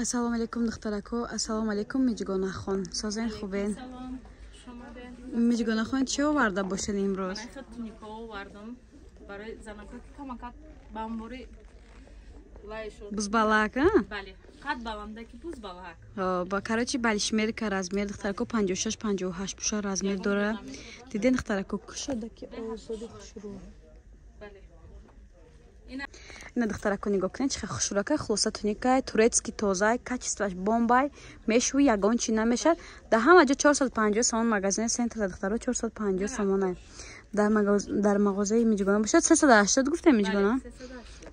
Ассалому алейкум духтарако, ассалому алейкум Миҷгонахон. Созен хубен? Миҷгонахон чӣ оварда бошед имрӯз? Тунико овардам барои занака ки камакат бамбори лайшон. Бузбалак, а? Бале. Қад баланда ки бузбалак. Ба карочи балишмерка размер духтарако 56-58 пуша размер дора. Диден духтарако кушода ки озоди хушрӯ. Бале. Ина духтарако нигоҳ кунед чихе хушрӯка хулоса туникай турецки тоза качестваш бомбай мешуви ягон чи намешад. Да ҳама ҷо 450 сомон магазини центр духтаро 450 сомон дар мағозаи Миҷгона бошад 380 гуфтем Миҷгона.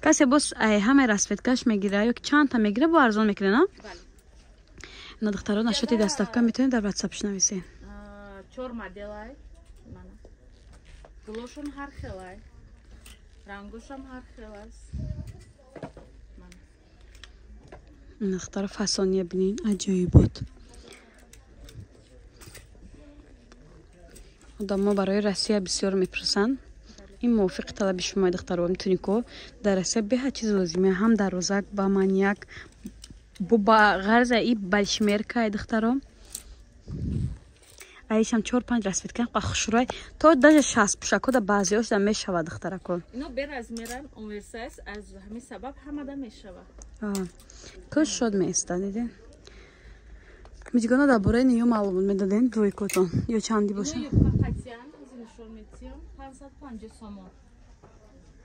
Касе бос ҳама расветкаш мегира ё ки чанд та мегира бо арзон мекунад, на? Ина духтаро нашоти доставка метавонед дар WhatsApp нависед. 4 моделай. Мана. Глошон ҳар хелай. Рангушам ҳар хел аст. Ина духтаро фасония бинин аҷоибот. Одаммо барои Россия бисёр мепурсанд. ин мувофиқи талаби шумо духтаро тунико дар Россия беҳад чиз лозиме ҳам дарозак ба маньяк ба ғарза и балишмерка духтаро аишам 4-5 расветка қа хушрой то даже 60 пушако да баъзиош да мешава духтарако ино беразмеран оверсайз аз ҳамин сабаб ҳамада мешава кӯш шод меиста диден Миҷгона дар бораи ниё маълумот медоден дуйкотон ё чанди боша нишон метиҳам 550 сомон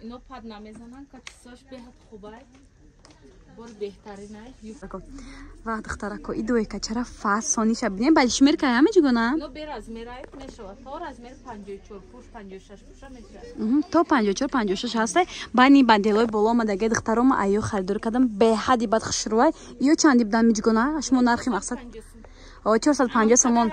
ино пад намезананд качествоаш беҳад хубай бори беҳтаринай ва духтарако и дуйка чара фасониша бинем балишмерка я Миҷгона ино беразмерай мешава то размер 54 пуш 56 пуша метавад то 54-56 ҳасте байни банделои боло омадаги духтарома айё харидор кардам беҳади бад хушрӯвай ё чанди будан Миҷгона шумо нархи мақсад 450 сомон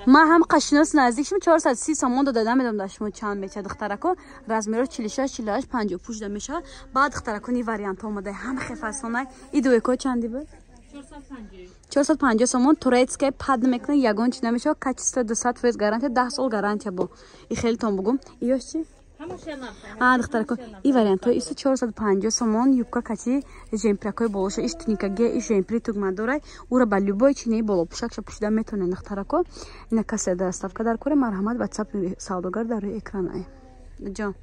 ма ҳам қашинос наздик шумо 430 сомон дода медам да шумо чанд меша духтарако размеро 46 50 50 да меша баъд духтарако ни вариант омада ҳам хефасонай и дуеко чанди буд 450 сомон турецкай пад мекунад ягон чи намеша качество 200% гарантия 10 сол гарантия бо и хелитон бугум иёш чи духтарако и варианто иса 450 сомон юбка качи жемпиракои болоша иш туникаге иш жемпири тугма дорай ура ба любой чинаи боло пушакша пушида метавонед духтарако ина касе доставка дар кори марҳамат WhatsApp савдогар дар рӯи экран ҷон